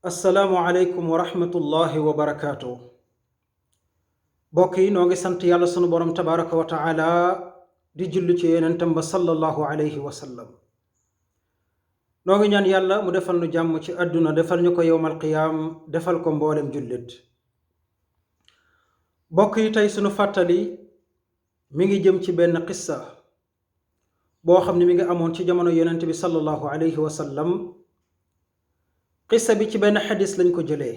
assalaamu aleykum wa rahmatullahi wa barakaatu. mbokk yi noo ngi sant yàlla sunu borom tabaraka wa taala di julli ci yonentam ba sallallahu alayhi wa sallam. noo ngi ñaan yàlla mu defal nu jàmm ci àdduna defal ñu ko yowmal qiyaam defal ko mboolem jullit. mbokk yi tey sunu fàttali mi ngi jëm ci benn qissa boo xam ne mi ngi amoon ci jamono yonent bi sallallahu alayhi wa sallam. qissa bi ci benn xadis lañ ko jëlee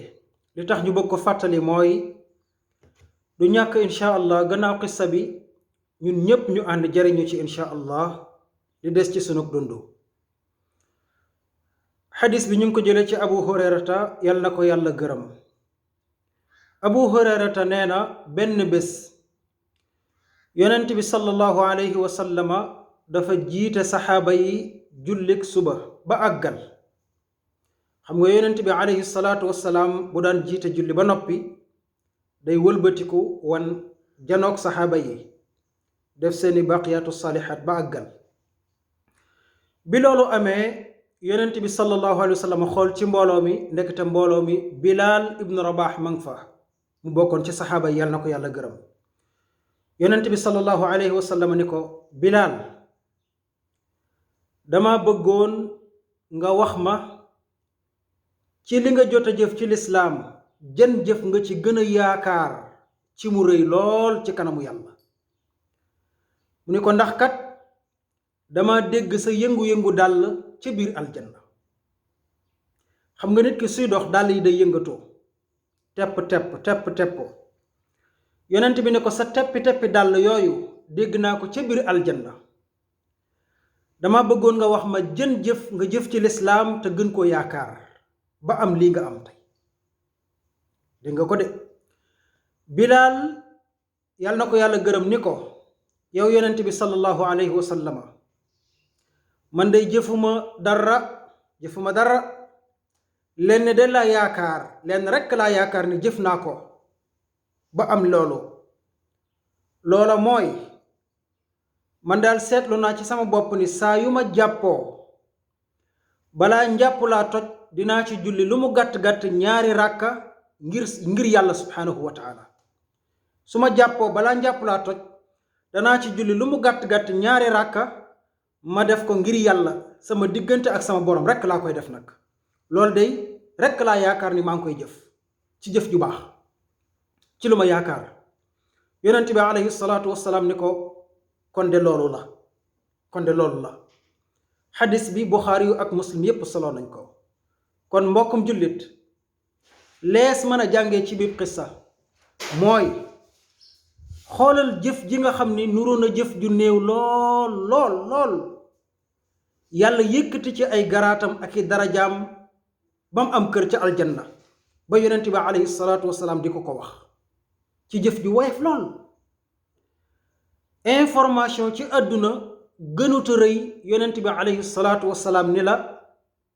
li tax ñu bëgg ko fàttali mooy du ñàkk incha allah gannaaw qissa bi ñun ñépp ñu ànd jariñu ci incha allah li des ci sunu dund. xadis bi ñu ngi ko jëlee ci abu hurayrata yal na ko yàlla gërëm. abu hurayrata nee na benn bés yonent bi sallallahu alayhi wa sallama dafa jiite saxaaba yi jullik suba ba àggal. xam nga yonent bi alayhi salaatu wassalaam bu daan jiite julli ba noppi day wëlbatiku wan janoog saxaaba yi def seeni baqiyatu saalihaat ba àggal. bi loolu amee yonent bi sallallahu alayhi wa sallam xool ci mbooloo mi ndekete mbooloo mi Bilaal ibnu Rabax ma nga fa mu bokkoon ci saxaaba yi yàlla na ko yàlla gërëm. yonent bi sallallahu alayhi wa sallam ni ko Bilaal dama bëggoon nga wax ma ci li nga jot a jëf ci lislaam jën jëf nga ci gën a yaakaar ci mu rëy lool ci kanamu yàlla. mu ni ko ndax kat dama dégg sa yëngu-yëngu dàll ci biir aljanna. xam nga nit ki suy dox dàll yi day yëngatoo tepp tepp tepp tepp. yonent bi ne ko sa teppi teppi dàll yooyu dégg naa ko ca biir aljanna. dama bëggoon nga wax ma jën jëf nga jëf ci lislaam te gën koo yaakaar ba am lii nga am tey. dégg nga ko de. Bilaal yàlla na ko yàlla gërëm ni ko yow yonent bi sallallahu alayhi wa sallama man day jëfuma dara lenn de laa yaakaar lenn rekk laa yaakaar ni jëf naa ko ba am loola mooy man daal seetlu naa ci sama bopp ni saa yu ma jàppoo balaa njàpp laa toj dinaa ci julli lu mu gàtt-gàtt ñaari ràkka ngir yàlla subhaanahu wa taala. su ma jàppoo balaa njàpp laa toj danaa ci julli lu mu gàtt-gàtt ñaari ràkka ma def ko ngir yàlla sama diggante ak sama borom rekk laa koy def nag. loolu day rekk laa yaakaar ni maa ngi koy jëf ci jëf ju baax ci lu ma yaakaar. yonent bi alayhi salaatu wassalaam ni ko kon de loolu la xadis bi buxaari yu ak muslim yépp solo nañ ko. kon mbokkum jullit lees mën a jàngee ci biir xissa mooy xoolal jëf ji nga xam ni nuru na jëf ju néew lool yàlla yëkkati ci ay garaatam ak i darajaam ba mu am kër ca aljanna ba yonent bi alayhi salaatu wasalaam di ko wax ci jëf ju woyof lool. information ci àdduna gënuta rëy yonent bi alayhi salaatu wasalaam ni la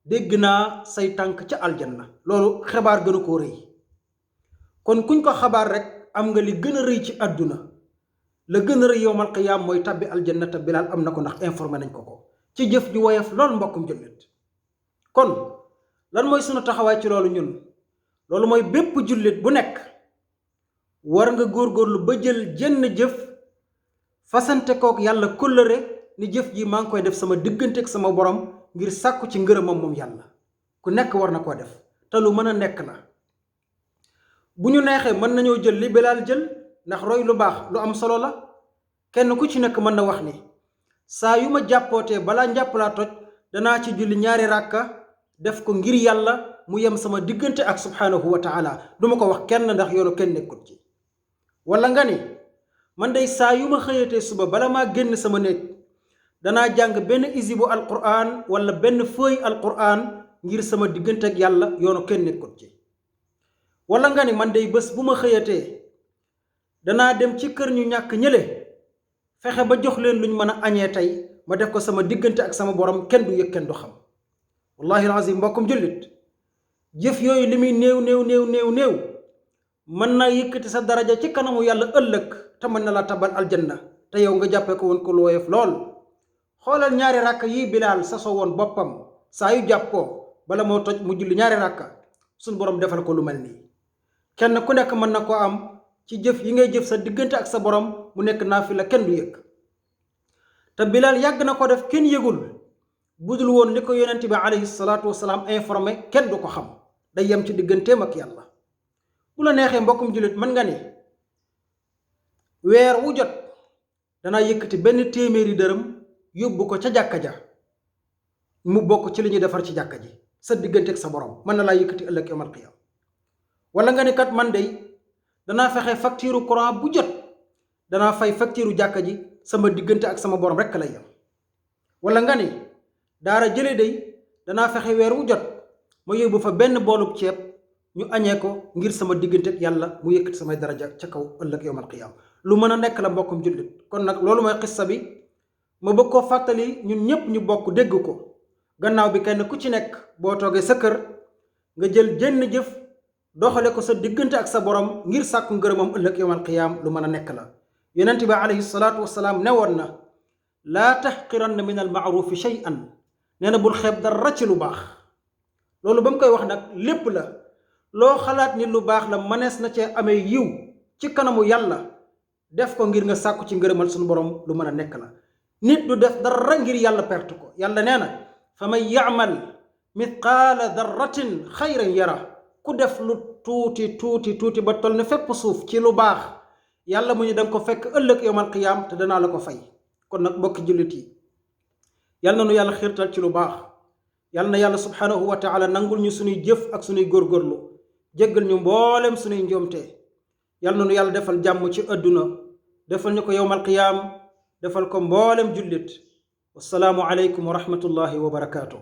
dégg naa say tànk ca aljanna. loolu xabaar gënu koo rëy. kon kuñ ko xabaar rek am nga li gën a rëy ci àdduna. la gën a rëy yowmal qiyaam mooy tabbi aljanna te Bilaal am na ko ndax informé nañ ko ci jëf ju woyof lool mbokkum jullit. kon lan mooy sunu taxawaay ci loolu ñun loolu mooy bépp jullit bu nekk war nga góorgóorlu ba jël jenn jëf fasante kook yàlla kóllëre ni jëf ji maa ngi koy def sama diggante ak sama borom ngir sàkku ci ngërëmam moom yàlla. ku nekk war na koo def te lu mën a nekk la. bu ñu neexee mën nañoo jël li Bilaal jël ndax roy lu baax lu am solo la. kenn ku ci nekk mën na wax ni saa yu ma jàppootee balaa njàpp laa toj danaa ci julli ñaari ràkka def ko ngir yàlla mu yem sama diggante ak subhaanahu wa taala. duma ko wax kenn ndax yoonu kenn nekkul ci. wala nga ni man day saa yu ma xëyatee suba bala maa génn sama néeg danaa jàng benn isibu alquran wala benn fëy alquran ngir sama diggante ak yàlla yoonu kenn nekkul ci. wala nga ni man day bés bu ma xëyatee danaa dem ci kër ñu ñàkk ñële fexe ba jox leen luñ mën a añee tey ma def ko sama diggante ak sama borom kenn du yëg kenn du xam. wallahi alazim mbokkum jullit jëf yooyu li muy néew mën naa yëkkati sa daraja ci kanamu yàlla ëllëg te mën na la tabal aljanna te yow nga jàppee ko woon ko lu woyof lool. xoolal ñaari ràkk yi Bilaal sasoo woon boppam saa yu jàppoo bala moo toj mu julli ñaari ràkka suñ borom defal ko lu mel nii kenn ku nekk mën na koo am ci jëf yi ngay jëf sa diggante ak sa borom mu nekk naafila kenn du yëg te Bilaal yàgg na ko def kenn yëgul budul woon li ko yonent bi alayhi salaatu wasalaam informé kenn du ko xam day yem ci digganteem ak yàlla. bu la neexee mbokkum jullit mën nga ni weer wu jot danaa yëkkati benn téeméeri dërëm yóbbu ko ca jàkka ja mu bokk ci li ñuy defar ci jàkka ji sa diggante ak sa borom mën na laa yëkkati ëllëg yawmal qiyaam wala nga ni kat man dey danaa fexe facture courant bu jot danaa fay facture jàkka ji sama diggante ak sama borom rekk lay yam wala nga ni daara jële day danaa fexe weer wu jot ma yóbbu fa benn boolub ceeb ñu añee ko ngir sama diggante ak yàlla mu yëkkati samay daraja ca kaw ëllëg yawmal qiyaam lu mën a nekk la mbokkum jullit kon nag loolu mooy xissa bi ma bëgg koo fàttali ñun ñépp ñu bokk dégg ko gannaaw bi kenn ku ci nekk boo toogee sa kër nga jël jenn jëf doxale ko sa diggante ak sa borom ngir sàkku ngërëmam ëllëg yawmal qiyaam lu mën a nekk la yonent bi alayhi salaatu wasalaam newoon na laa taxqiranna min al maarufi shay'an nee na bul xeeb dara ci lu baax loolu ba mu koy wax nag lépp la loo xalaat ni lu baax la mënees na cee amee yiw ci kanamu yàlla def ko ngir nga sàkku ci ngërëmal suñu borom lu mën a nekk la nit du def dara ngir yàlla perte ko yàlla nee na fa man yaamal mithqaala darratin xayran yara ku def lu tuuti ba toll ne fépp suuf ci lu baax yàlla mu ñu danga ko fekk ëllëg yawmal qiyaam te danaa la ko fay kon nag bokki jullit yi yàlla na nu yàlla xiirtal ci lu baax yàlla na yàlla subhanahu wa taala nangul ñu suñuy jëf ak suñuy góorgóorlu jéggal ñu mboolem suñuy njoomte yàlla na nu yàlla defal jàmm ci àdduna defal ñu ko yawmal qiyaam defal ko mboolem jullit wassalaamu aleykum wa rahmatullahi wa barakaatu